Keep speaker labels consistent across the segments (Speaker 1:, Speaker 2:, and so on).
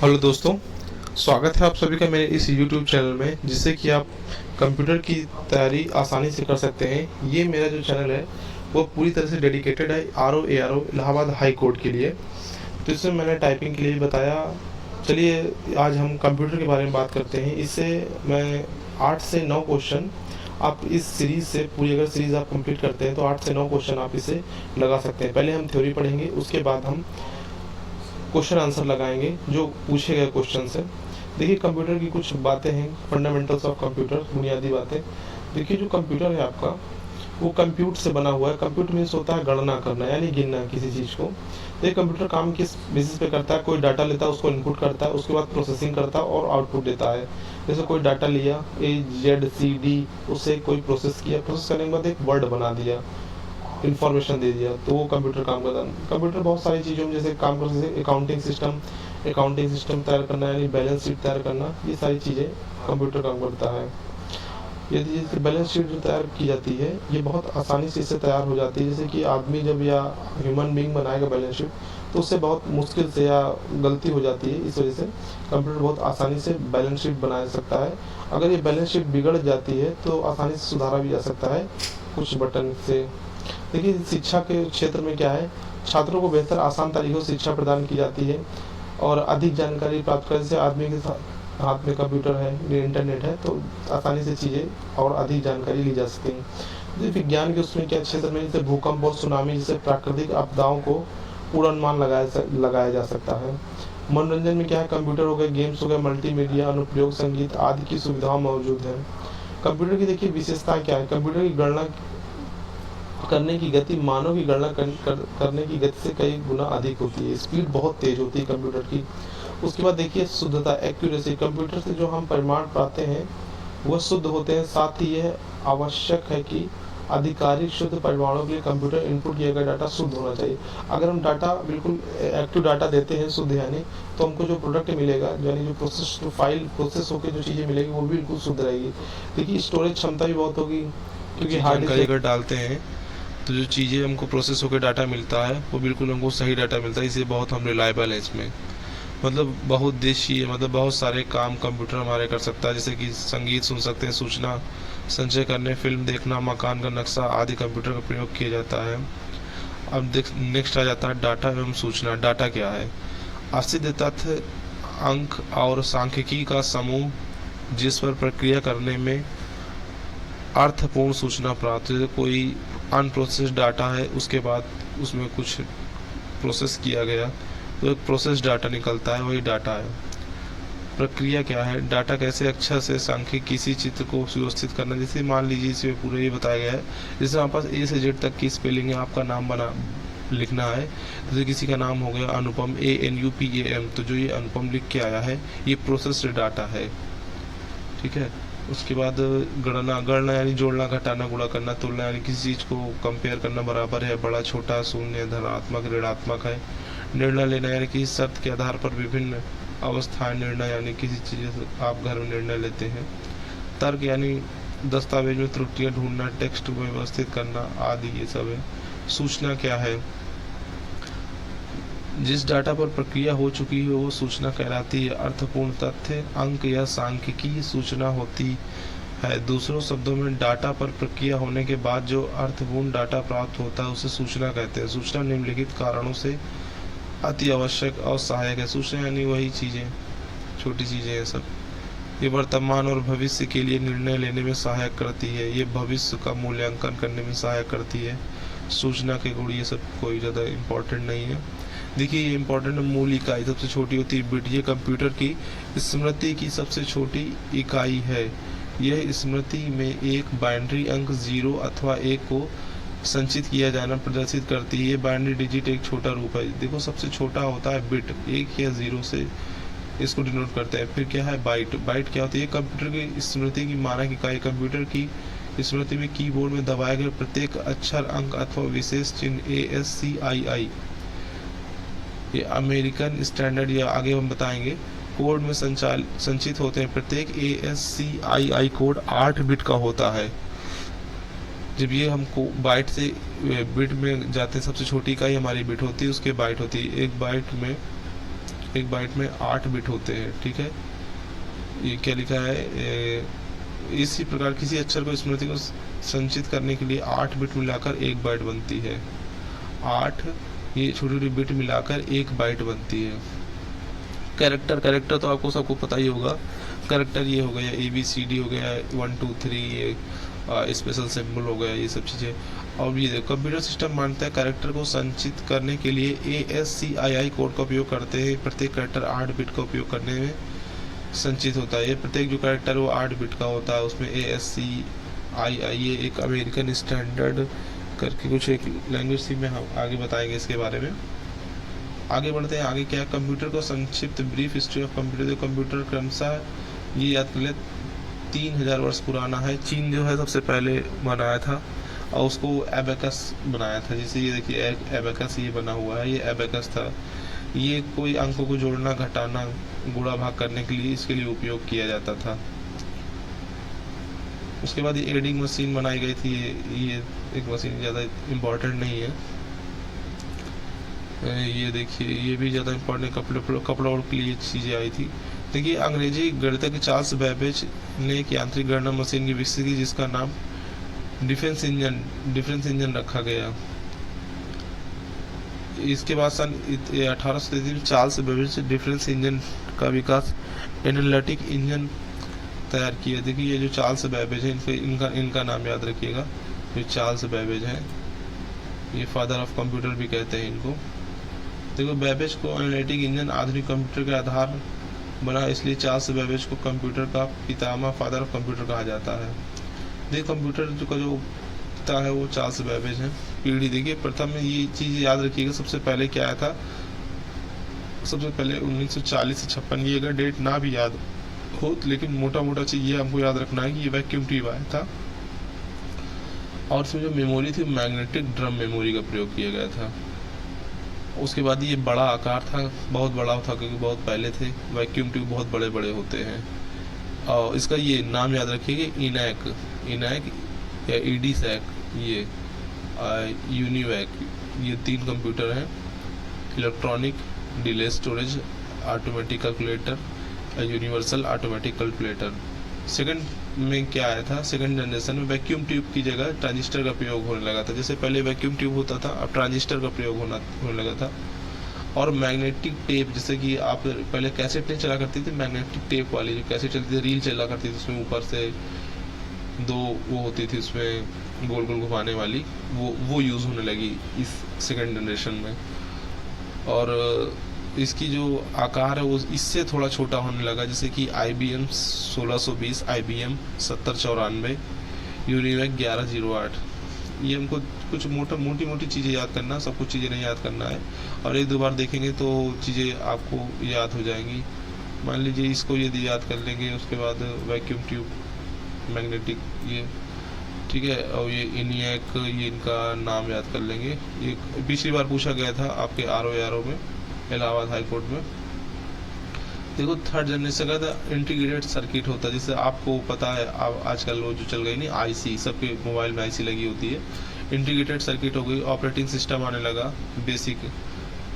Speaker 1: Hello दोस्तों, स्वागत है आप सभी का मेरे इस YouTube चैनल में, जिससे कि आप कंप्यूटर की तैयारी आसानी से कर सकते हैं। ये मेरा जो चैनल है वो पूरी तरह से डेडिकेटेड है RO ARO Allahabad high court के लिए। तो इसमें मैंने टाइपिंग के लिए बताया। चलिए आज हम कंप्यूटर के बारे में बात करते हैं। इससे मैं 8 से 9 क्वेश्चन आप इस सीरीज़ से, पूरी अगर सीरीज़ आप कंप्लीट करते हैं तो 8 से 9 क्वेश्चन आप इसे लगा सकते हैं। पहले हम थ्योरी पढ़ेंगे, उसके बाद हम क्वेश्चन आंसर लगाएंगे जो पूछे गए क्वेश्चन से। देखिए कंप्यूटर की कुछ बातें हैं, फंडामेंटल्स ऑफ कंप्यूटर, बुनियादी बातें। देखिए जो कंप्यूटर है आपका, वो कंप्यूट से बना हुआ है। कंप्यूट मीन्स होता है गणना करना, यानी गिनना किसी चीज़ को। तो ये कंप्यूटर काम किस बेसिस पे करता है? कोई डाटा लेता है, उसको इनपुट करता है, उसके बाद प्रोसेसिंग करता है और आउटपुट देता है। जैसे कोई डाटा लिया AZCD, उसे कोई प्रोसेस किया, प्रोसेस करने के बाद एक वर्ड बना दिया, इन्फॉर्मेशन दे दिया, तो वो कंप्यूटर काम करता है। कंप्यूटर बहुत सारी चीज़ों में जैसे काम कर सकते हैं। अकाउंटिंग सिस्टम तैयार करना, यानी बैलेंस शीट तैयार करना, ये सारी चीज़ें कंप्यूटर काम करता है। यदि जैसे बैलेंस शीट जो तैयार की जाती है, ये बहुत आसानी से इससे तैयार हो जाती है। जैसे कि आदमी जब या ह्यूमन बीइंग बनाएगा बैलेंस शीट, तो उससे बहुत मुश्किल से या गलती हो जाती है। इस वजह से कंप्यूटर बहुत आसानी से बैलेंस शीट बना सकता है। अगर ये बैलेंस शीट बिगड़ जाती है तो आसानी से सुधारा भी जा सकता है कुछ बटन से। देखिए शिक्षा के क्षेत्र में क्या है, छात्रों को बेहतर आसान तरीकों से शिक्षा प्रदान की जाती है और अधिक जानकारी प्राप्त करने से आदमी के हाथ में कंप्यूटर है, इंटरनेट है, तो आसानी से चीज़ें और अधिक जानकारी ली जा सकती हैं। जैसे विज्ञान के उसमें क्या क्षेत्र में, जैसे भूकंप और सुनामी जैसे प्राकृतिक आपदाओं को पूर्वानुमान लगाया जा सकता है। मनोरंजन में क्या है, कंप्यूटर हो गए, गेम्स हो गए, मल्टीमीडिया अनुप्रयोग, संगीत आदि की सुविधाएं मौजूद है। कंप्यूटर की देखिए विशेषता क्या है, कंप्यूटर की गणना करने की गति मानव की गणना करने की गति से कई गुना अधिक होती है। स्पीड बहुत तेज होती है कंप्यूटर की। उसके बाद देखिए शुद्धता, एक्यूरेसी, कंप्यूटर से जो हम परिमाण पाते हैं वह शुद्ध होते हैं। साथ ही यह आवश्यक है कि आधिकारिक शुद्ध परिमाणों के लिए कंप्यूटर इनपुट किया गया डाटा शुद्ध होना चाहिए। अगर हम डाटा बिल्कुल एक्टिव डाटा देते हैं शुद्ध, यानी तो हमको जो प्रोडक्ट मिलेगा, यानी जो प्रोसेस फाइल प्रोसेस होकर जो चीज़ें मिलेगी वो भी बिल्कुल शुद्ध रहेगी। देखिए स्टोरेज क्षमता भी बहुत होगी, क्योंकि हार्ड डिस्क अगर डालते हैं तो जो चीज़ें हमको प्रोसेस होकर डाटा मिलता है वो बिल्कुल हमको सही डाटा मिलता है। इसलिए बहुत हम रिलायबल है इसमें। मतलब बहुत देशी, मतलब बहुत सारे काम कंप्यूटर हमारे कर सकता है। जैसे कि संगीत सुन सकते हैं, सूचना संचय करने, फिल्म देखना, मकान का नक्शा आदि कंप्यूटर का प्रयोग किया जाता है। अब नेक्स्ट आ जाता है डाटा एवं सूचना। डाटा क्या है? असिद्ध तथ्य, अंक और सांख्यिकी का समूह जिस पर प्रक्रिया करने में अर्थपूर्ण सूचना प्राप्त। जैसे कोई अनप्रोसेस्ड डाटा है, उसके बाद उसमें कुछ प्रोसेस किया गया तो एक प्रोसेस डाटा निकलता है, वही डाटा है। प्रक्रिया क्या है? डाटा कैसे अक्षर से सांख्यिक किसी चित्र को सुव्यवस्थित करना। जैसे मान लीजिए इसमें पूरा ये बताया गया है, जैसे हमारे पास A से Z तक की स्पेलिंग है, आपका नाम बना लिखना है। जैसे किसी का नाम हो गया अनुपम, ANUPAM, तो जो ये अनुपम लिख के आया है ये प्रोसेस्ड डाटा है, ठीक है। उसके बाद गणना यानी जोड़ना, घटाना, गुणा करना, तुलना यानी किसी चीज़ को कंपेयर करना, बराबर है, बड़ा, छोटा, शून्य, धनात्मक, ऋणात्मक है। निर्णय लेना यानी किसी शर्त के आधार पर विभिन्न अवस्थाएं, निर्णय यानी किसी चीज़ से आप घर में निर्णय लेते हैं। तर्क यानी दस्तावेज में त्रुटियां ढूंढना, टेक्स्ट को व्यवस्थित करना आदि, ये सब है। सूचना क्या है? जिस डाटा पर प्रक्रिया हो चुकी है वो सूचना कहलाती है। अर्थपूर्ण तथ्य, अंक या सांख्यिकीय सूचना होती है। दूसरों शब्दों में डाटा पर प्रक्रिया होने के बाद जो अर्थपूर्ण डाटा प्राप्त होता है उसे सूचना कहते हैं। सूचना निम्नलिखित कारणों से अति आवश्यक और सहायक है। सूचना यानी वही चीज़ें, छोटी चीज़ें हैं सब। ये वर्तमान और भविष्य के लिए निर्णय लेने में सहायक करती है। ये भविष्य का मूल्यांकन करने में सहायक करती है। सूचना के गुण ये सब कोई ज़्यादा इम्पोर्टेंट नहीं है। देखिए ये इम्पोर्टेंट, मूल इकाई सबसे छोटी होती है बिट। ये कंप्यूटर की स्मृति की सबसे छोटी इकाई है। यह स्मृति में एक बाइनरी अंक 0 अथवा 1 को संचित किया जाना प्रदर्शित करती है। ये बाइनरी डिजिट एक छोटा रूप है। देखो सबसे छोटा होता है बिट, 1 या 0 से इसको डिनोट करते हैं। फिर क्या है बाइट। बाइट क्या होती है? कंप्यूटर की स्मृति की मानक इकाई। कंप्यूटर की स्मृति में कीबोर्ड में दबाए गए प्रत्येक अक्षर, अंक अथवा विशेष चिन्ह ASCII, ये अमेरिकन स्टैंडर्ड या आगे हम बताएंगे कोड में संचित होते हैं। प्रत्येक ASCII कोड 8 बिट का होता है। जब ये हमको बाइट से बिट में जाते हैं, सबसे छोटी इकाई हमारी बिट होती है, उसके बाइट होती है। एक बाइट में एक बाइट में 8 बिट होते हैं, ठीक है। ये क्या लिखा है, इसी प्रकार किसी अक्षर को स्मृति को संचित करने के लिए 8 बिट मिलाकर एक बाइट बनती है। 8 ये छोटी छोटी बिट मिलाकर एक बाइट बनती है। कैरेक्टर तो आपको सबको पता ही होगा। कैरेक्टर ये हो गया ABCD हो गया 1 2 3, ये स्पेशल सिंबल हो गया, ये सब चीज़ें। और ये कंप्यूटर सिस्टम मानता है कैरेक्टर को संचित करने के लिए ASCII कोड का उपयोग करते हैं। प्रत्येक कैरेक्टर 8 बिट का उपयोग करने में संचित होता है। ये प्रत्येक जो कैरेक्टर वो 8 बिट का होता है। उसमें ASCII ये एक अमेरिकन स्टैंडर्ड करके कुछ एक लैंग्वेज थी, में हम आगे बताएंगे इसके बारे में। आगे बढ़ते हैं। आगे क्या है, कंप्यूटर को संक्षिप्त ब्रीफ हिस्ट्री ऑफ कंप्यूटर। जो कंप्यूटर क्रमशः ये याद कर ले 3000 वर्ष पुराना है। चीन जो है सबसे पहले बनाया था और उसको एबेकस बनाया था। जैसे ये देखिए एबेकस ये बना हुआ है, ये एबेकस था। ये कोई अंकों को जोड़ना, घटाना, गुणा भाग करने के लिए इसके लिए उपयोग किया जाता था। उसके बाद ये एडिंग मशीन बनाई गई थी। ये एक मशीन ज़्यादा इम्पोर्टेंट नहीं है। ये देखिए ये भी ज़्यादा इम्पोर्टेंट कपड़ों के लिए चीज़ें आई थी। देखिए अंग्रेजी गणितज्ञ चार्ल्स बेबेज ने एक यांत्रिक गणना मशीन की विकसित की जिसका नाम डिफेंस इंजन रखा गया। इसके बाद सन 1833 में चार्ल्स बेबेज डिफरेंस इंजन का विकास एनालिटिक इंजन तैयार किया। देखिए ये जो चार्ल्स बेबेज है इनका नाम याद रखिएगा। जो चार्ल्स बेबेज हैं ये फादर ऑफ कंप्यूटर भी कहते हैं इनको। देखो बेबेज को एनालिटिक इंजन आधुनिक कंप्यूटर का आधार बना, इसलिए चार्ल्स बेबेज को कंप्यूटर का पितामह फादर ऑफ कंप्यूटर कहा जाता है। देखिए कंप्यूटर का जो पिता है वो चार्ल्स बेबेज है। पीढ़ी देखिए प्रथम में ये चीज़ याद रखिएगा, सबसे पहले क्या आया था, सबसे पहले 1940 से 56। ये अगर डेट ना भी याद हो लेकिन मोटा चीज़ ये हमको याद रखना है कि ये वैक्यूम ट्यूब आया था। और इसमें जो मेमोरी थी मैग्नेटिक ड्रम मेमोरी का प्रयोग किया गया था। उसके बाद ये बड़ा आकार था, बहुत बड़ा था क्योंकि बहुत पहले थे। वैक्यूम ट्यूब बहुत बड़े बड़े होते हैं। और इसका ये नाम याद रखिएगा इनैक या ईडीसैक, ये यूनिवैक, ये 3 कंप्यूटर हैं। Electronic delay storage automatic calculator, universal automatic calculator. Second में क्या आया था, सेकंड जनरेशन में वैक्यूम ट्यूब की जगह ट्रांजिस्टर का प्रयोग होने लगा था। जैसे पहले वैक्यूम ट्यूब होता था, अब ट्रांजिस्टर का प्रयोग होने लगा था। और मैग्नेटिक टेप, जैसे कि आप पहले कैसेट नहीं चला करती थी, मैग्नेटिक टेप वाली जो कैसेट चलती थी, रील चला करती थी, उसमें ऊपर से 2 वो होती थी उसमें गोल गोल घुमाने वाली, वो यूज़ होने लगी इस सेकंड जनरेशन में। और इसकी जो आकार है वो इससे थोड़ा छोटा होने लगा, जैसे कि IBM 1620, IBM 7094, यूनिवैक 1108। ये हमको कुछ मोटी चीज़ें याद करना, सब कुछ चीज़ें नहीं याद करना है। और 1-2 बार देखेंगे तो चीज़ें आपको याद हो जाएंगी। मान लीजिए इसको यदि याद कर लेंगे, उसके बाद वैक्यूम ट्यूब, मैग्नेटिक, ये ठीक है। और ये इनियक, ये इनका नाम याद कर लेंगे। ये पिछली बार पूछा गया था आपके RO में, इलाहाबाद हाई कोर्ट में। देखो थर्ड जनरेशन का था इंटीग्रेटेड सर्किट होता है। जैसे आपको पता है आजकल वो जो चल गई नहीं IC, सबके मोबाइल में IC लगी होती है। इंटीग्रेटेड सर्किट हो गई, ऑपरेटिंग सिस्टम आने लगा बेसिक,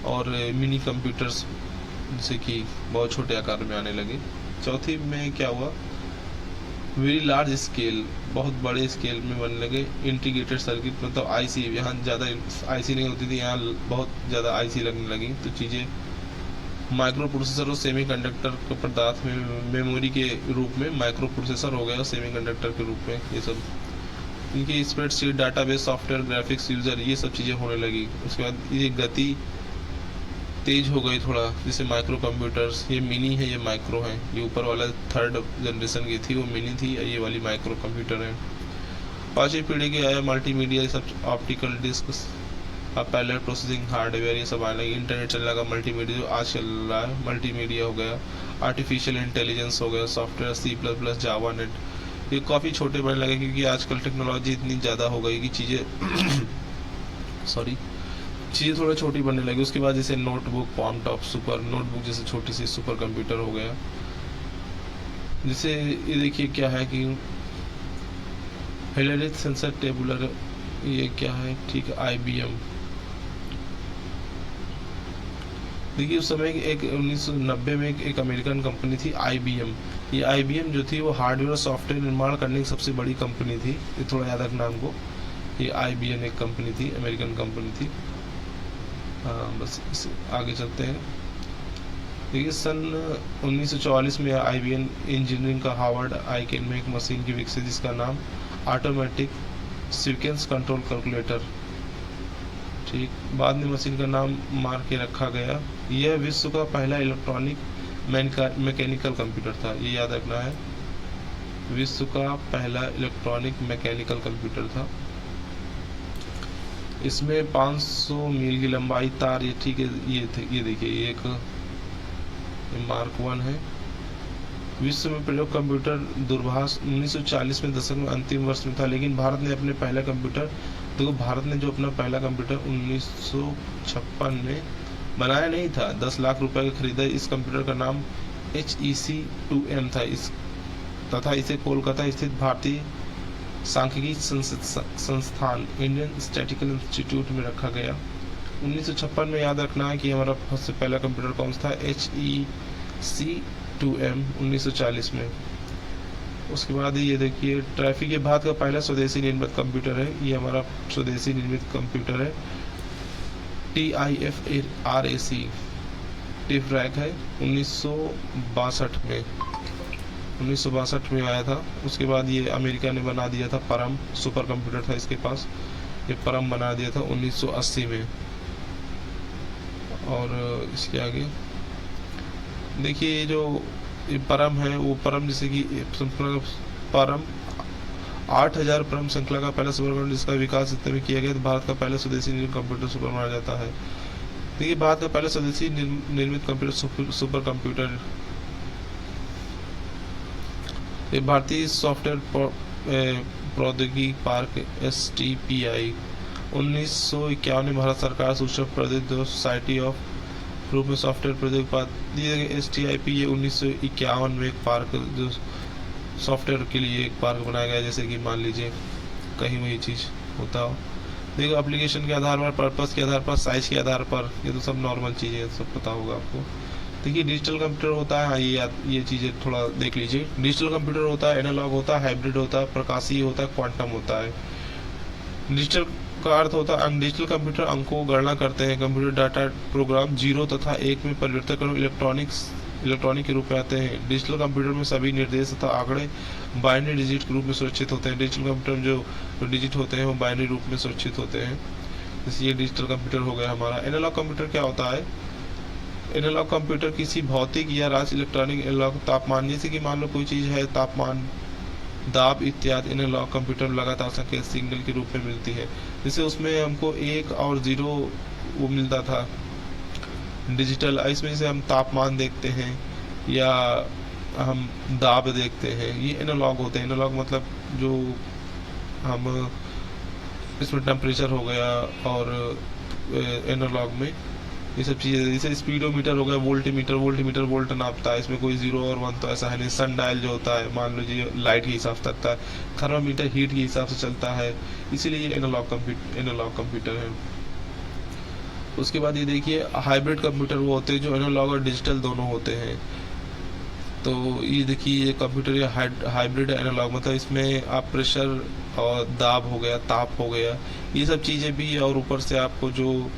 Speaker 1: और मिनी कंप्यूटर्स जैसे कि बहुत छोटे आकार में आने लगे। चौथी में क्या हुआ, वेरी लार्ज स्केल, बहुत बड़े स्केल में बनने लगे इंटीग्रेटेड सर्किट, मतलब IC। यहाँ ज़्यादा IC नहीं होती थी, यहाँ बहुत ज़्यादा IC लगने लगी। तो चीज़ें माइक्रो प्रोसेसर और सेमीकंडक्टर के पदार्थ में मेमोरी के रूप में माइक्रो प्रोसेसर हो गया, सेमीकंडक्टर के रूप में। ये सब इनके spreadsheet, database, software, graphics user, ये सब चीज़ें होने लगी। उसके बाद ये गति तेज हो गई थोड़ा, जैसे माइक्रो कंप्यूटर्स। ये मिनी है, ये माइक्रो है। ये ऊपर वाला थर्ड जनरेशन की थी वो मिनी थी, ये वाली माइक्रो कंप्यूटर है। 5वीं पीढ़ी के आया मल्टीमीडिया, ये सब optical disc, parallel processing hardware, ये सब आने लगे। इंटरनेट चलने लगा, मल्टीमीडिया जो आज चल रहा है मल्टीमीडिया हो गया। आर्टिफिशियल इंटेलिजेंस हो गया, सॉफ्टवेयर, C++, जावा नेट। ये काफ़ी छोटे बनने लगे क्योंकि आजकल टेक्नोलॉजी इतनी ज़्यादा हो गई कि चीज़ें चीज़ें थोड़ा छोटी बनने लगी। उसके बाद जैसे नोटबुक, पॉम टॉप, सुपर नोटबुक जैसे छोटी सी सुपर कंप्यूटर हो गया। जैसे ये देखिए क्या है कि हेलेरिक सेंसर टेबुलर, ये क्या है, ठीक है, IBM। देखिए उस समय एक 1990 में एक अमेरिकन कंपनी थी IBM। ये IBM जो थी वो हार्डवेयर और सॉफ्टवेयर निर्माण करने की सबसे बड़ी कंपनी थी। ये थोड़ा याद रखना हमको, ये IBM एक कंपनी थी, अमेरिकन कंपनी थी। हाँ बस इस आगे चलते हैं। देखिए सन 1944 में IBM इंजीनियरिंग का हार्वर्ड आइकेन में एक मशीन की विकसित जिसका नाम ऑटोमेटिक सीक्वेंस कंट्रोल कैलकुलेटर, ठीक, बाद में मशीन का नाम मार के रखा गया। यह विश्व का पहला इलेक्ट्रॉनिक मैकेनिकल कंप्यूटर था, ये याद रखना है, विश्व का पहला इलेक्ट्रॉनिक मैकेनिकल कंप्यूटर था। इसमें 500 मील की लंबाई तार, ये ठीक है, ये देखिए ये एक मार्क 1 है। विश्व में प्रयोग कंप्यूटर दूरभाष 1940 में दशक में अंतिम वर्ष में था, लेकिन भारत ने अपने पहला कंप्यूटर, देखो भारत ने जो अपना पहला कंप्यूटर 1956 में बनाया नहीं था, 10 लाख रुपए का खरीदा। इस कंप्यूटर का नाम HEC-2M था तथा इसे कोलकाता स्थित भारतीय सांख्यिकी संस्थान इंडियन स्टैटिस्टिकल इंस्टीट्यूट में रखा गया। 1956 में याद रखना है कि हमारा सबसे पहला कंप्यूटर कौन सा था, HEC-2M 1940 में। उसके बाद ये देखिए ट्रैफिक के बाद का पहला स्वदेशी निर्मित कंप्यूटर है, ये हमारा स्वदेशी निर्मित कंप्यूटर है, TIFRAC टिफरैक है, 1962 में आया था। उसके बाद ये अमेरिका ने बना दिया था परम, सुपर कंप्यूटर था इसके पास, ये परम बना दिया था 1980 में। और इसके आगे देखिए जो ये परम है, वो परम जैसे कि परम 8000 परम श्रृंखला का पहला सुपर कंप्यूटर जिसका विकास इतने में किया गया, तो भारत का पहला स्वदेशी निर्मित कंप्यूटर सुपर माना जाता है। देखिए भारत का पहला स्वदेशी निर्मित कंप्यूटर सुपर कंप्यूटर, ये भारतीय सॉफ्टवेयर प्रौद्योगिकी पार्क STPI 1951 में भारत सरकार सूचना प्रौद्योगिकी सोसाइटी ऑफ रूप में सॉफ्टवेयर प्रौद्योगिकी STIP, ये 1951 में एक पार्क जो सॉफ्टवेयर के लिए एक पार्क बनाया गया, जैसे कि मान लीजिए कहीं वही चीज़ होता हो। देखो एप्लीकेशन के आधार पर, पर्पस के आधार पर, साइज के आधार पर, ये तो सब नॉर्मल चीज़ें, सब पता होगा आपको। देखिए डिजिटल कंप्यूटर होता है, हाँ ये चीज़ें थोड़ा देख लीजिए। डिजिटल कंप्यूटर होता है, एनालॉग होता है, हाइब्रिड होता है, प्रकाशीय होता है, क्वांटम होता है। डिजिटल का अर्थ होता है डिजिटल कंप्यूटर अंकों को गणना करते हैं, कंप्यूटर डाटा प्रोग्राम 0 तथा 1 में परिवर्तन कर इलेक्ट्रॉनिक के रूप में आते हैं। डिजिटल कंप्यूटर में सभी निर्देश तथा आंकड़े बाइनरी डिजिट के रूप में सुरक्षित होते हैं। डिजिटल कंप्यूटर में जो डिजिट होते हैं वो बाइनरी रूप में सुरक्षित होते हैं। जैसे ये डिजिटल कंप्यूटर हो गया हमारा। एनालॉग कंप्यूटर क्या होता है? एनालॉग कंप्यूटर किसी भौतिक या राज इलेक्ट्रॉनिक एनालॉग तापमान, जैसे कि मान लो कोई चीज़ है, तापमान, दाब इत्यादि एनालॉग कंप्यूटर में लगातार संकेत सिग्नल के रूप में मिलती है। जैसे उसमें हमको 1 और 0 वो मिलता था डिजिटल, इसमें जैसे हम तापमान देखते हैं या हम दाब देखते हैं, ये एनालॉग होते हैं। एनालॉग मतलब जो हम इसमें टेम्परेचर हो गया, और एनालॉग में ये सब चीज़ें, जैसे स्पीडोमीटर हो गया, वोल्टीमीटर वोल्ट नापता है, इसमें कोई 0 और 1 तो ऐसा है नहीं। सन डायल जो होता है मान लीजिए लाइट के हिसाब से चलता है, थर्मामीटर हीट के हिसाब से चलता है, इसीलिए ये एनालॉग कंप्यूटर है। उसके बाद ये देखिए हाइब्रिड कंप्यूटर वो होते हैं जो एनालॉग और डिजिटल दोनों होते हैं। तो ये देखिए ये कंप्यूटर ये हाइब्रिड एनालॉग, मतलब इसमें आप प्रेशर और दाब हो गया, ताप हो गया, ये सब चीज़ें भी, और ऊपर से आपको जो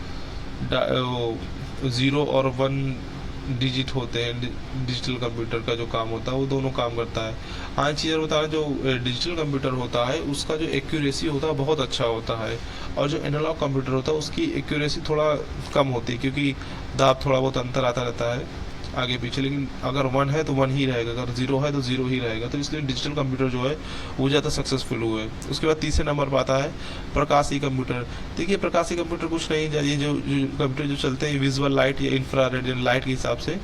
Speaker 1: 0 और 1 डिजिट होते हैं, डिजिटल कंप्यूटर का जो काम होता है वो दोनों काम करता है। हाँ चीज़ होता है, जो डिजिटल कंप्यूटर होता है उसका जो एक्यूरेसी होता है बहुत अच्छा होता है, और जो एनालॉग कंप्यूटर होता है उसकी एक्यूरेसी थोड़ा कम होती है, क्योंकि दाब थोड़ा बहुत अंतर आता रहता है आगे पीछे, लेकिन अगर 1 है तो 1 ही रहेगा, अगर 0 है तो 0 ही रहेगा। तो इसलिए डिजिटल कंप्यूटर जो है वो ज़्यादा सक्सेसफुल हुए। उसके बाद तीसरे नंबर पर आता है प्रकाशीय कंप्यूटर। देखिए प्रकाशीय कंप्यूटर कुछ नहीं, ये जो कंप्यूटर जो चलते हैं विजुअल लाइट या इंफ्रारेड लाइट के हिसाब से ये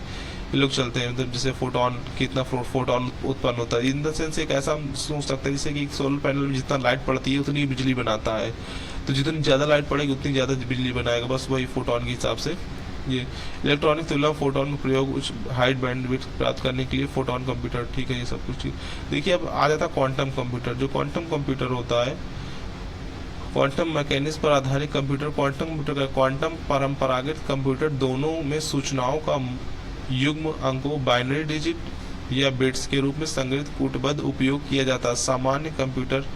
Speaker 1: लोग चलते हैं, मतलब जैसे फोटोन, कितना फोटोन उत्पन्न होता है, इन द सेंस एक ऐसा सोच सकते हैं जैसे कि सोलर पैनल में जितना लाइट पड़ती है उतनी बिजली बनाता है, तो जितनी ज़्यादा लाइट पड़ेगी उतनी ज़्यादा बिजली बनाएगा, बस वही फोटोन के हिसाब से। ये इलेक्ट्रॉनिक तुलना फोटोन का प्रयोग उच्च हाइट बैंडविड्थ प्राप्त करने के लिए फोटोन कंप्यूटर, ठीक है, ये सब कुछ ठीक। देखिए अब आ जाता है क्वांटम कंप्यूटर। जो क्वांटम कंप्यूटर होता है क्वांटम मैकेनिक्स पर आधारित कंप्यूटर क्वांटम कंप्यूटर का क्वांटम परंपरागत कंप्यूटर दोनों में सूचनाओं का युग्म अंकों बाइनरी डिजिट या बिट्स के रूप में संग्रहित कूटबद्ध उपयोग किया जाता है। सामान्य कंप्यूटर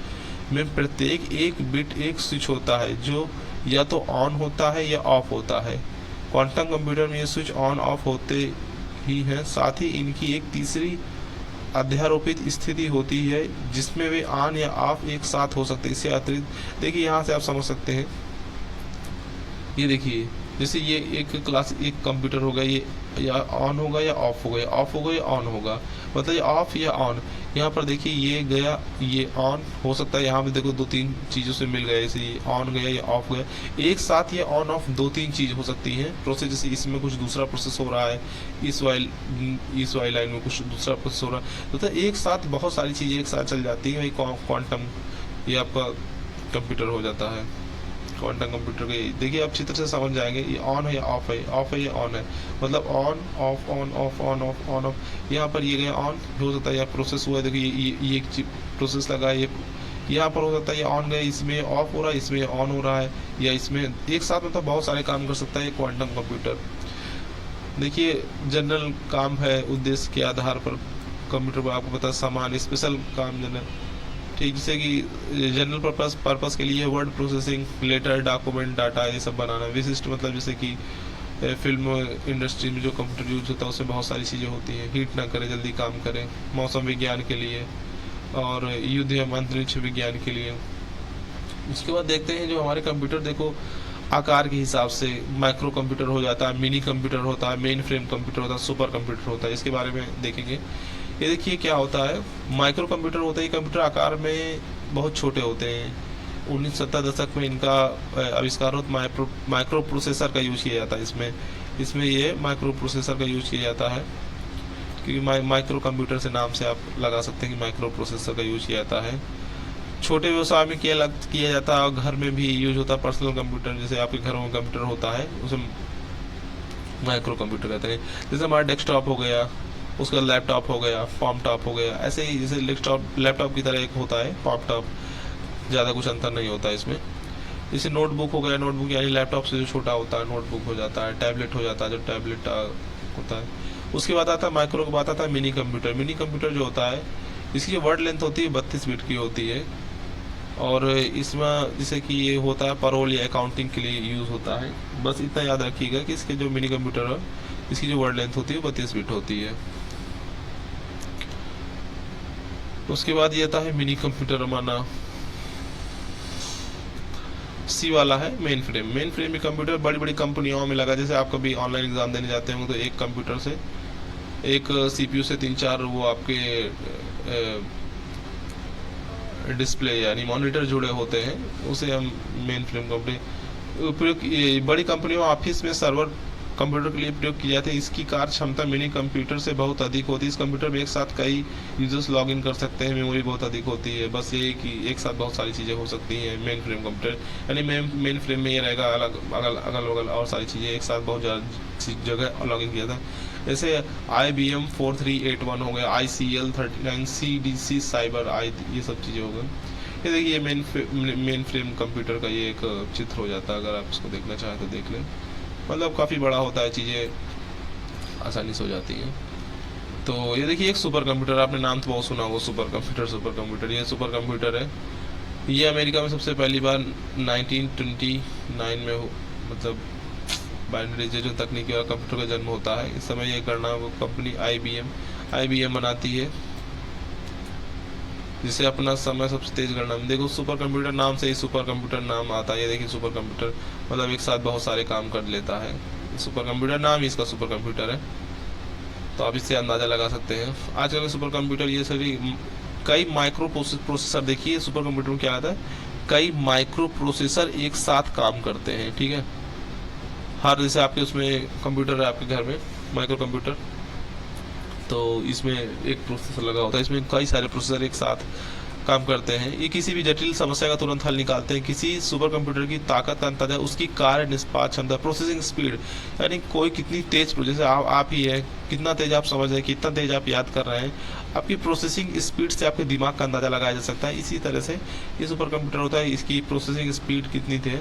Speaker 1: में प्रत्येक एक बिट एक स्विच होता है जो या तो ऑन होता है या ऑफ होता है। क्वांटम कंप्यूटर में ये स्विच ऑन ऑफ होते ही हैं, साथ ही इनकी एक तीसरी अध्यारोपित स्थिति होती है जिसमें वे ऑन या ऑफ एक साथ हो सकते हैं। इससे अतिरिक्त देखिए यहाँ से आप समझ सकते हैं, ये देखिए जैसे ये एक कंप्यूटर होगा, ये या ऑन होगा या ऑफ होगा, ऑफ होगा या ऑन होगा, मतलब ये ऑफ या ऑन। यहाँ पर देखिए ये गया, ये ऑन हो सकता है, यहाँ पे देखो दो तीन चीज़ों से मिल गया, जैसे ये ऑन गया या ऑफ गया, एक साथ ये ऑन ऑफ दो तीन चीज़ हो सकती हैं प्रोसेस। जैसे इसमें कुछ दूसरा प्रोसेस हो रहा है, इस वाली लाइन में कुछ दूसरा प्रोसेस हो रहा है, तो एक साथ बहुत सारी चीज़ें एक साथ चल जाती हैं, वही क्वांटम ये आपका कंप्यूटर हो जाता है। क्वांटम कंप्यूटर के देखिए आप चित्र से समझ जाएंगे, ये ऑन है या ऑफ है, ऑफ है या ऑन है, मतलब on off on off on off on off. यहाँ पर ये गया ऑन हो सकता है या प्रोसेस हुआ है, देखिए ये एक प्रोसेस लगा है, ये यहाँ पर हो सकता है ये ऑन गया, इसमें ऑफ हो रहा है, इसमें ऑन हो रहा है, या इसमें एक साथ मतलब बहुत सारे काम कर सकता है ये क्वांटम कंप्यूटर। देखिए जनरल काम है, उद्देश्य के आधार पर कंप्यूटर को आपको पता है सामान्य स्पेशल काम जनरल, ठीक, जैसे कि जनरल पर्पस के लिए word processing, letter, document, data ये सब बनाना। विशिष्ट मतलब जैसे कि फिल्म इंडस्ट्री में जो कंप्यूटर यूज होता है उसमें बहुत सारी चीज़ें होती हैं, हीट ना करे, जल्दी काम करें, मौसम विज्ञान के लिए और युद्ध या अंतरिक्ष विज्ञान के लिए। उसके बाद देखते हैं जो हमारे कंप्यूटर देखो आकार के हिसाब से माइक्रो कंप्यूटर हो जाता है, मिनी कंप्यूटर होता है, मेन फ्रेम कंप्यूटर होता है, सुपर कंप्यूटर होता है। इसके बारे में देखेंगे। ये देखिए क्या होता है, माइक्रो कंप्यूटर होता है, ये कंप्यूटर आकार में बहुत छोटे होते हैं। 1970 दशक में इनका आविष्कार होता, माइक्रो प्रोसेसर का यूज किया जाता है इसमें ये माइक्रो प्रोसेसर का यूज किया जाता है, क्योंकि माइक्रो कंप्यूटर से नाम से आप लगा सकते हैं कि माइक्रो प्रोसेसर का यूज किया जाता है। छोटे व्यवसाय में किया जाता है और घर में भी यूज होता है। पर्सनल कंप्यूटर जैसे आपके घरों में कंप्यूटर होता है उसे माइक्रो कंप्यूटर कहते हैं। जैसे हमारा डेस्कटॉप हो गया, उसका लैपटॉप हो गया, पॉम टॉप हो गया, ऐसे ही जैसे लैपटॉप की तरह एक होता है पॉम टॉप, ज़्यादा कुछ अंतर नहीं होता है इसमें। जैसे नोटबुक हो गया, नोटबुक यानी लैपटॉप से जो छोटा होता है नोटबुक हो जाता है। टैबलेट हो जाता है, जो टैबलेट होता है। उसके बाद आता है माइक्रो के बाद आता है मिनी कंप्यूटर। मिनी कंप्यूटर जो होता है इसकी जो वर्ड लेंथ होती है 32 बिट की होती है, और इसमें जैसे कि ये होता है पैरोल या अकाउंटिंग के लिए यूज़ होता है। बस इतना याद रखिएगा कि इसके जो मिनी कंप्यूटर है इसकी जो वर्ड लेंथ होती है 32 बिट होती है। उसके बाद ये आता है मिनी कंप्यूटर हमारा सी वाला है मेन फ्रेम। मेन फ्रेम में कंप्यूटर बड़ी बड़ी कंपनियों में लगा, जैसे आप कभी ऑनलाइन एग्जाम देने जाते होंगे तो एक कंप्यूटर से एक सीपीयू से 3-4 वो आपके डिस्प्ले यानी मॉनिटर जुड़े होते हैं, उसे हम मेन फ्रेम कंप्यूटर उपयोग बड़ी कंपनियों ऑफिस में सर्वर कंप्यूटर के लिए प्रयोग की जाती है। इसकी कार्य क्षमता मिनी कंप्यूटर से बहुत अधिक होती है। इस कंप्यूटर में एक साथ कई यूजर्स लॉगिन कर सकते हैं, मेमोरी बहुत अधिक होती है। बस ये कि एक साथ बहुत सारी चीज़ें हो सकती हैं मेन फ्रेम कंप्यूटर, यानी मेन फ्रेम में ये रहेगा अगल बगल और सारी चीज़ें एक साथ बहुत ज़्यादा जगह लॉगिन किया था। जैसे IBM 4381 हो गया, ICL 39, CDC साइबर ये सब चीज़ें हो गई। ये देखिए मेन फ्रेम कंप्यूटर का ये एक चित्र हो जाता है, अगर आप इसको देखना चाहें तो देख लें। मतलब काफ़ी बड़ा होता है, चीज़ें आसानी से हो जाती हैं। तो ये देखिए एक सुपर कंप्यूटर, आपने नाम तो बहुत सुना होगा सुपर कंप्यूटर। ये सुपर कंप्यूटर है, ये अमेरिका में सबसे पहली बार 1929 में मतलब बाइनरी जो तकनीकी और कंप्यूटर का जन्म होता है। इस समय ये करना वो कंपनी IBM बनाती है, जिसे अपना समय सबसे तेज करना। देखो सुपर कंप्यूटर नाम से ही सुपर कंप्यूटर नाम आता है। ये देखिए सुपर कंप्यूटर मतलब एक साथ बहुत सारे काम कर लेता है। सुपर कंप्यूटर नाम ही इसका सुपर कंप्यूटर है, तो आप इससे अंदाज़ा लगा सकते हैं। आजकल के सुपर कंप्यूटर ये सभी कई माइक्रो प्रोसेसर, देखिए सुपर कंप्यूटर में क्या आता है, कई माइक्रो प्रोसेसर एक साथ काम करते हैं। ठीक है, हर जैसे आपके उसमें कंप्यूटर है आपके घर में माइक्रो कंप्यूटर, तो इसमें एक प्रोसेसर लगा होता है, इसमें कई सारे प्रोसेसर एक साथ काम करते हैं। ये किसी भी जटिल समस्या का तुरंत हल निकालते हैं। किसी सुपर कंप्यूटर की ताकत अंततः उसकी कार्य निष्पाद क्षमता, प्रोसेसिंग स्पीड, यानी कोई कितनी तेज, जैसे आप ही है, कितना तेज आप समझ रहे हैं, कितना तेज आप याद कर रहे हैं, आपकी प्रोसेसिंग स्पीड से आपके दिमाग का अंदाजा लगाया जा सकता है। इसी तरह से ये सुपर कंप्यूटर होता है, इसकी प्रोसेसिंग स्पीड कितनी तेज।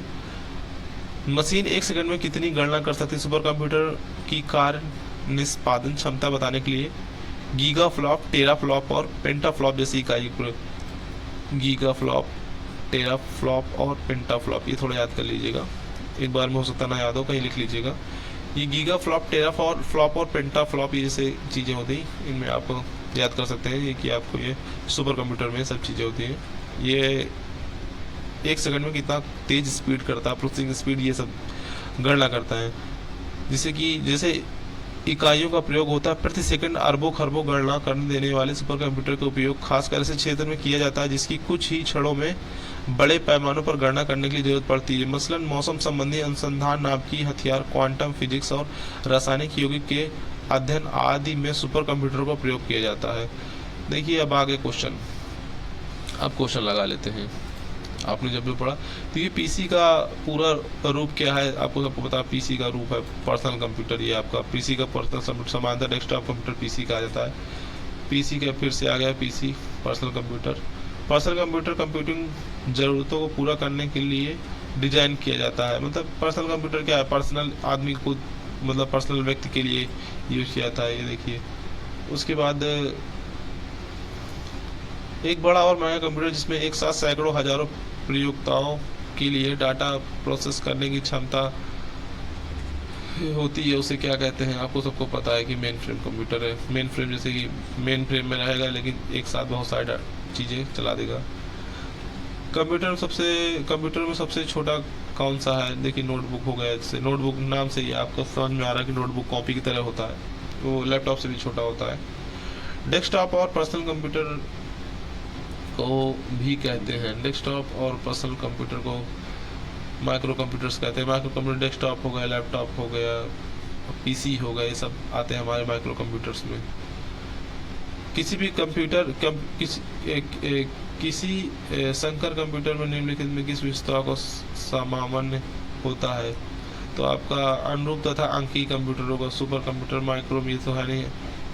Speaker 1: मशीन 1 सेकंड में कितनी गणना कर सकती है। सुपर कंप्यूटर की कार्य निष्पादन क्षमता बताने के लिए गीगा फ्लॉप, टेरा फ्लॉप और पेंटा फ्लॉप जैसी इकाई। गीगा फ्लॉप, टेरा फ्लॉप और पेंटा फ्लॉप, ये थोड़ा याद कर लीजिएगा, एक बार में हो सकता ना याद हो, कहीं लिख लीजिएगा। ये गीगा फ्लॉप, टेरा फ्लॉप और पेंटा फ्लॉप, ये जैसे चीज़ें होती हैं, इनमें आप याद कर सकते हैं ये कि आपको ये सुपर कंप्यूटर में सब चीज़ें होती हैं। ये 1 सेकंड में कितना तेज स्पीड करता है, प्रोसेसिंग स्पीड, ये सब गणना करता है। जैसे इकाइयों का प्रयोग होता है। प्रति सेकंड अरबों खरबों गणना करने देने वाले सुपर कंप्यूटर का उपयोग खासकर ऐसे क्षेत्र में किया जाता है जिसकी कुछ ही क्षणों में बड़े पैमानों पर गणना करने की जरूरत पड़ती है। मसलन मौसम संबंधी अनुसंधान, नाभिकीय हथियार, क्वांटम फिजिक्स और रासायनिक यौगिक के अध्ययन आदि में सुपर कंप्यूटर का प्रयोग किया जाता है। देखिए अब आगे क्वेश्चन, अब क्वेश्चन लगा लेते हैं। आपने जब भी पढ़ा तो ये पीसी का पूरा रूप क्या है, आपको सबको पता, पीसी का रूप है पर्सनल कंप्यूटर। ये आपका पीसी का पर्सनल समानता डेस्कटॉप कंप्यूटर पीसी कहा जाता है। पीसी का फिर से आ गया PC, personal computer. Personal computer computing ज़रूरतों को पूरा करने के लिए डिजाइन किया जाता है। मतलब पर्सनल कंप्यूटर क्या है, पर्सनल आदमी को, मतलब पर्सनल व्यक्ति के लिए यूज किया जाता है। ये देखिए, उसके बाद एक बड़ा और महंगा कंप्यूटर जिसमें एक साथ सैकड़ों हजारों प्रयोक्ताओं के लिए डाटा प्रोसेस करने की क्षमता होती है, उसे क्या कहते हैं, आपको सबको पता है कि मेन फ्रेम कंप्यूटर है। मेन फ्रेम जैसे कि मेन फ्रेम में रहेगा लेकिन एक साथ बहुत सारी चीज़ें चला देगा। कंप्यूटर में सबसे छोटा कौन सा है, देखिए नोटबुक हो गया। जैसे नोटबुक नाम से ही आपको समझ में आ रहा है कि नोटबुक कॉपी की तरह होता है, वो लैपटॉप से भी छोटा होता है। डेस्कटॉप और पर्सनल कंप्यूटर को भी कहते हैं। डेस्कटॉप और पर्सनल कंप्यूटर को माइक्रो कंप्यूटर्स कहते हैं। माइक्रो कंप्यूटर डेस्कटॉप हो गया, लैपटॉप हो गया, पीसी हो गया, ये सब आते हैं हमारे माइक्रो कंप्यूटर्स में। किसी भी कंप्यूटर किसी संकर कंप्यूटर में निम्नलिखित में किस विशेषता को सामान्य होता है, तो आपका अनुरूप तथा अंकीय कंप्यूटरों का। सुपर कंप्यूटर माइक्रो में तो है नहीं,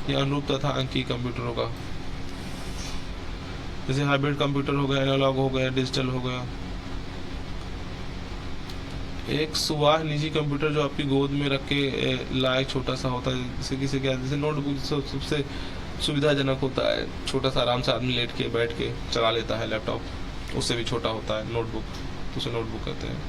Speaker 1: ये अनुरूप तथा अंकीय कंप्यूटरों का। जैसे हाइब्रिड कंप्यूटर हो गया, एनालॉग हो गया, डिजिटल हो गया। एक सुवाह निजी कंप्यूटर जो आपकी गोद में रख के लायक छोटा सा होता है, जैसे किसी क्या, जैसे नोटबुक सबसे सुविधाजनक होता है, छोटा सा आराम से आदमी लेट के बैठ के चला लेता है। लैपटॉप उससे भी छोटा होता है नोटबुक, तो उसे नोटबुक कहते हैं।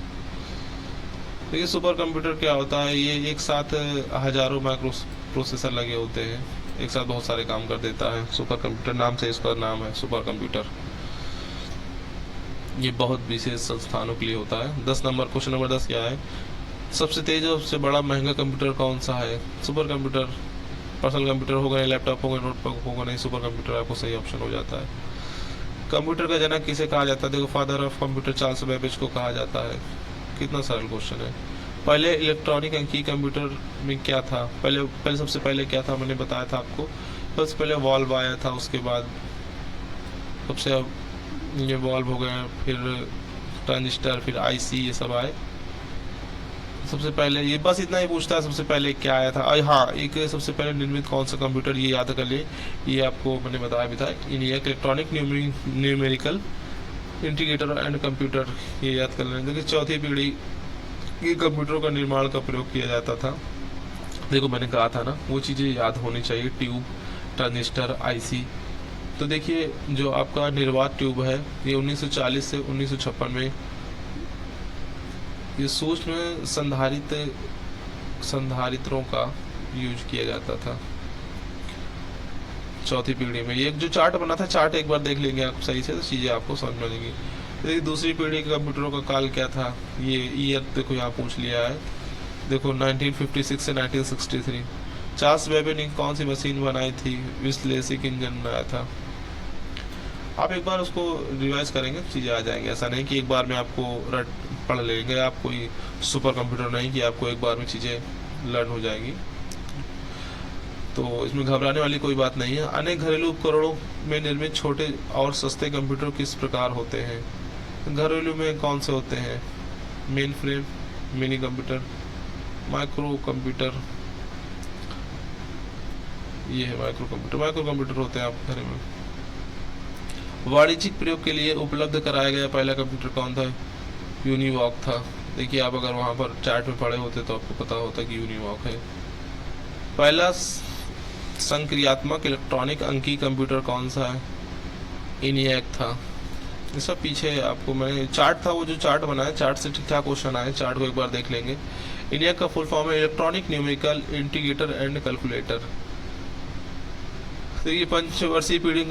Speaker 1: देखिए सुपर कंप्यूटर क्या होता है, ये एक साथ हजारों माइक्रो प्रोसेसर लगे होते हैं, एक साथ बहुत सारे काम कर देता है। सुपर कंप्यूटर नाम से इसका नाम है सुपर कंप्यूटर। ये बहुत विशेष संस्थानों के लिए होता है। 10 नंबर, क्वेश्चन नंबर 10 क्या है, सबसे तेज और सबसे बड़ा महंगा कंप्यूटर कौन सा है। सुपर कंप्यूटर, पर्सनल कंप्यूटर होगा, लैपटॉप होगा, नोटबुक होगा, नहीं सुपर कंप्यूटर आपको सही ऑप्शन हो जाता है। कंप्यूटर का जनक किसे कहा जाता है, देखो father of computer Charles Babbage को कहा जाता है। कितना सरल क्वेश्चन है। पहले इलेक्ट्रॉनिक अंकीय कंप्यूटर में क्या था, पहले सबसे पहले क्या था, मैंने बताया था आपको। सबसे पहले वॉल्व आया था, उसके बाद सबसे ये वॉल्व हो गया, फिर ट्रांजिस्टर, फिर आईसी, ये सब आए। सबसे पहले ये बस इतना ही पूछता है सबसे पहले क्या आया था। हाँ, एक सबसे पहले निर्मित कौन सा कंप्यूटर, ये याद कर लिए, ये आपको मैंने बताया भी था, electronic numerical integrator and computer, ये याद कर लें। देखिए चौथी पीढ़ी के कंप्यूटरों का निर्माण का प्रयोग किया जाता था। देखो मैंने कहा था ना, वो चीज़ें याद होनी चाहिए, ट्यूब, ट्रांजिस्टर, आईसी। तो देखिए जो आपका निर्वात ट्यूब है, ये 1940 से 1956 में ये सूक्ष्म संधारित्रों का यूज किया जाता था। चौथी पीढ़ी में ये जो चार्ट बना था, चार्ट एक बार देख लेंगे आप सही से, तो चीज़ें आपको समझ में आएंगी। देखिए दूसरी पीढ़ी के कंप्यूटरों का काल क्या था, ये ईयर देखो यहाँ पूछ लिया है। देखो 1956 से 1963। चार्ल्स बेबे ने कौन सी मशीन बनाई थी, विश्लेषिक इंजन बनाया था। आप एक बार उसको रिवाइज करेंगे, चीज़ें आ जाएंगी। ऐसा नहीं कि एक बार में आपको पढ़ लेंगे, आप कोई सुपर कंप्यूटर नहीं कि आपको एक बार में चीज़ें लर्न हो जाएंगी। तो इसमें घबराने वाली कोई बात नहीं है। अनेक घरेलू उपकरणों में निर्मित छोटे और सस्ते कंप्यूटर किस प्रकार होते हैं? घरेलू में कौन से होते हैं? Main frame, mini computer, micro computer. ये है माइक्रो कंप्यूटर। माइक्रो कंप्यूटर होते हैं आपके घर में। वाणिज्यिक प्रयोग के लिए उपलब्ध कराया गया पहला कंप्यूटर कौन था? यूनिवॉक था। देखिए, आप अगर वहाँ पर चार्ट में पढ़े होते तो आपको पता होता कि यूनिवॉक है। पहला संक्रियात्मक इलेक्ट्रॉनिक अंकीय कंप्यूटर कौन सा है? इनियक था। ये सब पीछे आपको मैंने चार्ट था, वो जो चार्ट बनाया, चार्ट से ठीक ठाक क्वेश्चन आए, चार्ट को एक बार देख लेंगे। इनियक का फुल फॉर्म है electronic numerical integrator and calculator. देखिए, पंचवर्षीय पीढ़ी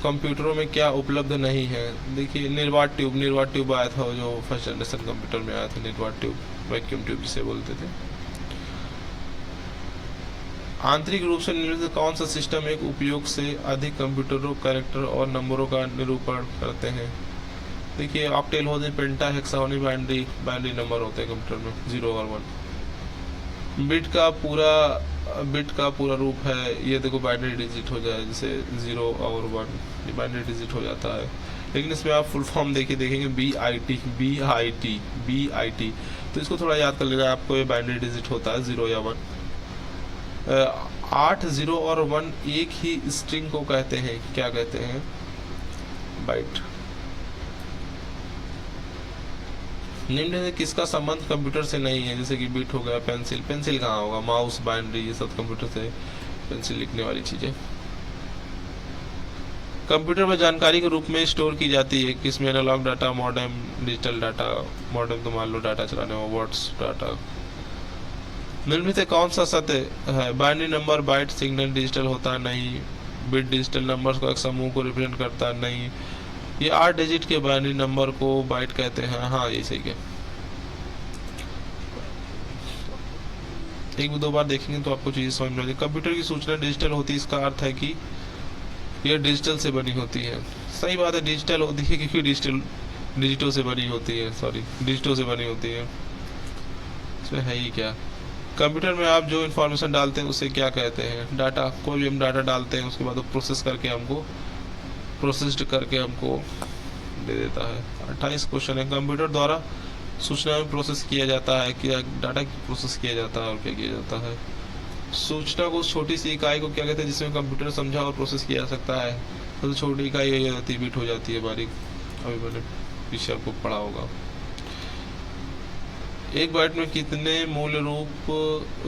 Speaker 1: कंप्यूटरों में क्या उपलब्ध नहीं है? देखिए, निर्वात ट्यूब आया था, जो फर्स्ट जनरेशन कंप्यूटर में आया था, निर्वात ट्यूब, वैक्यूम ट्यूब जिसे बोलते थे। आंतरिक रूप से निर्मित कौन सा सिस्टम एक उपयोग से अधिक कंप्यूटरों, कैरेक्टर और नंबरों का निरूपण करते हैं? देखिए, ऑक्टेल होते, पेंटा, हेक्सागोनल बाइनरी नंबर होते हैं कंप्यूटर में, 0 और 1। बिट का पूरा रूप है, ये देखो बाइनरी डिजिट हो जाए, जैसे 0 और 1, ये बाइनरी डिजिट हो जाता है। लेकिन इसमें आप फुल फॉर्म देखेंगे BIT, तो इसको थोड़ा याद कर लेना आपको, ये बाइनरी डिजिट होता है 0 या 1। 8 0 और 1 एक ही स्ट्रिंग को कहते हैं, क्या कहते हैं? बाइट। निम्न में किसका संबंध कंप्यूटर से नहीं है? जैसे कि बिट हो गया, पेंसिल कहाँ होगा? माउस, बाइनरी, ये सब कंप्यूटर से, पेंसिल लिखने वाली चीजें। कंप्यूटर में जानकारी के रूप में स्टोर की जाती है किसमें? Analog data, modem, digital data. Modem तो मान लो डाटा चलाने में, वर्ड्स डाटा। निम्न से कौन सा सत्य है? Binary number byte signal digital होता है, नहीं। बिट डिजिटल नंबर्स को एक समूह को रिप्रेजेंट करता है, नहीं। ये 8 डिजिट के बाइनरी नंबर को बाइट कहते हैं, हाँ ये सही है। एक दो बार देखेंगे तो आपको चीजें समझ में आएगी। कंप्यूटर की सूचना डिजिटल होती है, इसका अर्थ है कि यह डिजिटल से बनी होती है। सही बात है, डिजिटल होती है क्योंकि डिजिटों से बनी होती है, डिजिटों से बनी होती है। इसमें है ही क्या? कंप्यूटर में आप जो इन्फॉर्मेशन डालते हैं उसे क्या कहते हैं? डाटा। कोई भी हम डाटा डालते हैं, उसके बाद वो प्रोसेस्ड करके हमको दे देता है। 28 क्वेश्चन है। कंप्यूटर द्वारा सूचना में प्रोसेस किया जाता है, क्या डाटा प्रोसेस किया जाता है और क्या किया जाता है? सूचना को छोटी सी इकाई को क्या कहते हैं जिसमें कंप्यूटर समझा और प्रोसेस किया जा सकता है? तो छोटी इकाई हो जाती है, बिट हो जाती है, बारीक। अभी मैंने पीछे आपको पढ़ा होगा। एक बाइट में कितने मूल रूप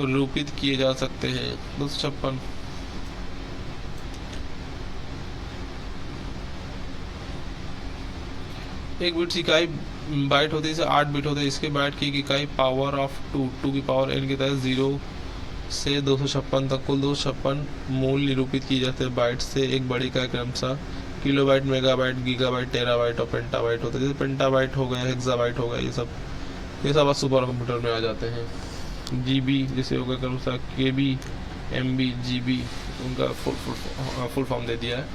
Speaker 1: रूपित किए जा सकते हैं? 256। एक बिट की इकाई बाइट होती है, इसे 8 बिट होते हैं। इसके बाइट की इकाई पावर ऑफ 2 की पावर n के तहत 0 से 256 तक कुल 256 मूल निरूपित किए जाते हैं बाइट से। एक बड़ी इकाई क्रमशः किलोबाइट, मेगाबाइट, गीगाबाइट, टेराबाइट और पेंटाबाइट होता है। जैसे पेंटाबाइट हो गया, हेक्साबाइट हो गया, ये सब सुपर कंप्यूटर में आ जाते हैं। जीबी जैसे हो गया क्रमशः केबी, एमबी, जीबी, उनका फुल फॉर्म दे दिया है।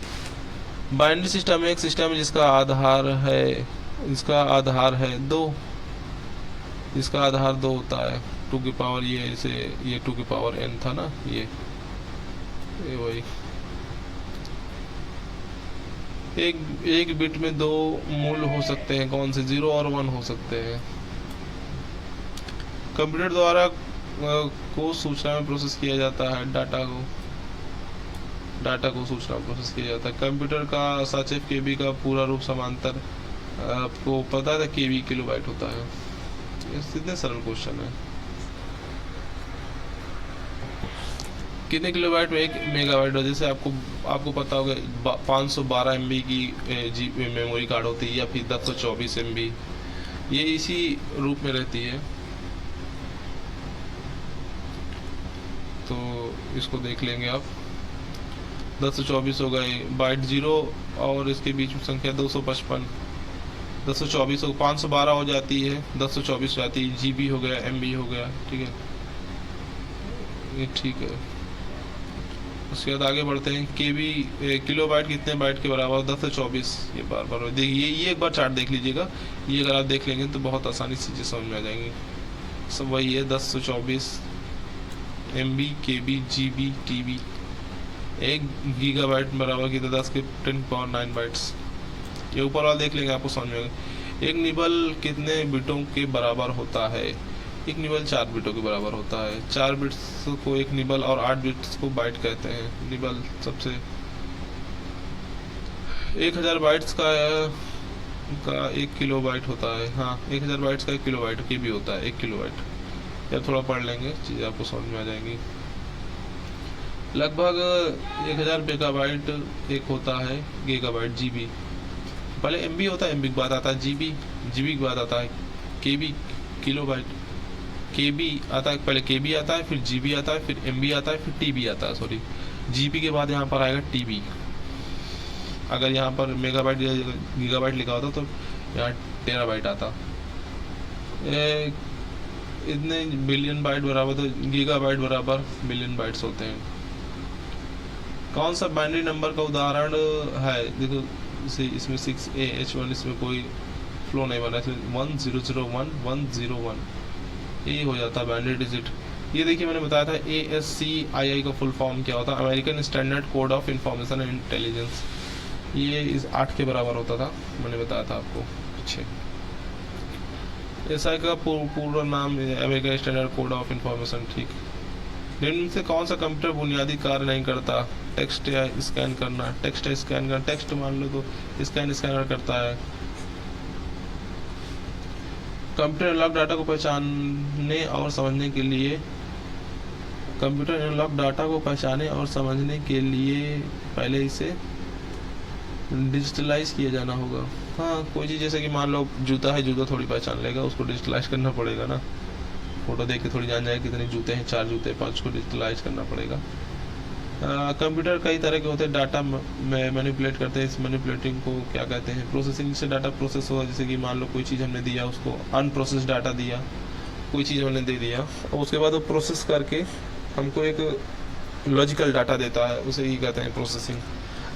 Speaker 1: बाइनरी सिस्टम एक सिस्टम है जिसका आधार है 2, इसका आधार 2 होता है। 2 की पावर ये 2 की पावर n था ना, ये वही। एक बिट में 2 मूल हो सकते हैं, कौन से? 0 और 1 हो सकते हैं। कंप्यूटर द्वारा को सूचना में प्रोसेस किया जाता है, डाटा को सूचना में प्रोसेस किया जाता है। कंप्यूटर का सचिव केबी का पूरा रूप समांतर, आपको पता था केबी किलोबाइट होता है। ये इतने सरल क्वेश्चन है। कितने किलोबाइट में 1 मेगाबाइट? जैसे आपको पता होगा 512 MB की मेमोरी कार्ड होती है, या फिर 1024 MB, ये इसी रूप में रहती है। तो इसको देख लेंगे आप। 1024 हो गए बाइट, 0 और इसके बीच में संख्या 255, 1024 हो, 512 हो जाती है, 1024 हो जाती है, जीबी हो गया, एमबी हो गया, ठीक है, ये ठीक है। उसके बाद आगे बढ़ते हैं। केबी किलोबाइट कितने बाइट के बराबर? 1024। ये बार देखिए, ये एक बार चार्ट देख लीजिएगा, ये अगर आप देख लेंगे तो बहुत आसानी से चीज़ें समझ में आ जाएंगी। सब वही है, 1024
Speaker 2: MB, KB, GB, TB। 1 gigabyte बराबर की 10 के 10 पावर 9 बाइट्स। ये ऊपर वाला देख लेंगे, आपको समझ में आएगा। एक निबल कितने बिटों के बराबर होता है? एक निबल 4 बिटों के बराबर होता है। 4 बिट्स को एक निबल और 8 बिट्स को बाइट कहते हैं। निबल सबसे 1000 बाइट्स का 1 किलो बाइट होता है। हाँ, 1000 बाइट्स का 1 किलो बाइट की भी होता है, 1 किलो बाइट। जब थोड़ा पढ़ लेंगे चीज़ें आपको समझ में आ जाएंगी। लगभग 1000 मेगाबाइट एक होता है गीगाबाइट। जीबी पहले एमबी होता है, एमबी के बाद आता है जीबी, जीबी के बाद आता है केबी, किलोबाइट। केबी आता है, पहले केबी आता है, फिर जीबी आता है, फिर एमबी आता है, फिर टीबी आता है। सॉरी, जीबी के बाद यहाँ पर आएगा टीबी। अगर यहाँ पर मेगाबाइट या गीगाबाइट लिखा होता तो यहाँ टेराबाइट आता। इतने बिलियन बाइट बराबर, तो गीगाबाइट बराबर बिलियन बाइट्स होते हैं। कौन सा बाइनरी नंबर का उदाहरण है? देखो इसमें 6AH1, इसमें कोई फ्लो नहीं बना, इसमें 1001 101 ये हो जाता है बाइनरी डिजिट। ये देखिए मैंने बताया था ASCII का फुल फॉर्म क्या होता है, American standard code of information and intelligence. ये इस 8 के बराबर होता था, मैंने बताया था आपको पीछे। एसआई का पूरा नाम American standard code of information. ठीक, निम्न से कौन सा कंप्यूटर बुनियादी कार्य नहीं करता? टेक्स्ट या स्कैन करना। टेक्स्ट या स्कैन करना, टेक्स्ट मान लो तो स्कैनर करता है। कंप्यूटर एनालॉग डाटा को पहचानने और समझने के लिए, कंप्यूटर एनालॉग डाटा को पहचानने और समझने के लिए पहले इसे डिजिटलाइज किया जाना होगा। हाँ, कोई चीज़ जैसे कि मान लो जूता है, जूता थोड़ी पहचान लेगा, उसको डिजिटलाइज करना पड़ेगा ना। फोटो देख के थोड़ी जान जाएगा कितने जूते हैं, 4 जूते 5 को डिजिटलाइज करना पड़ेगा। कंप्यूटर कई तरह के होते हैं, डाटा मैनिपुलेट करते हैं। इस मैनिपुलेटिंग को क्या कहते हैं? प्रोसेसिंग से डाटा प्रोसेस हुआ। जैसे कि मान लो कोई चीज़ हमने दिया, उसको अनप्रोसेस डाटा दिया, कोई चीज़ हमने दे दिया और उसके बाद वो प्रोसेस करके हमको एक लॉजिकल डाटा देता है, उसे ही कहते हैं प्रोसेसिंग।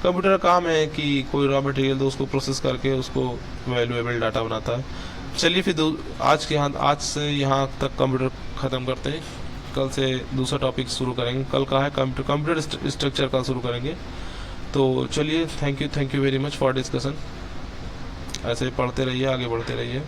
Speaker 2: कंप्यूटर का काम है कि कोई रॉ मटेरियल दो, उसको प्रोसेस करके उसको वैल्यूएबल डाटा बनाता है। चलिए फिर आज से यहाँ तक कंप्यूटर ख़त्म करते हैं। कल से दूसरा टॉपिक शुरू करेंगे। कल का है कंप्यूटर स्ट्रक्चर का शुरू करेंगे। तो चलिए, thank you very much for discussion. ऐसे पढ़ते रहिए, आगे बढ़ते रहिए।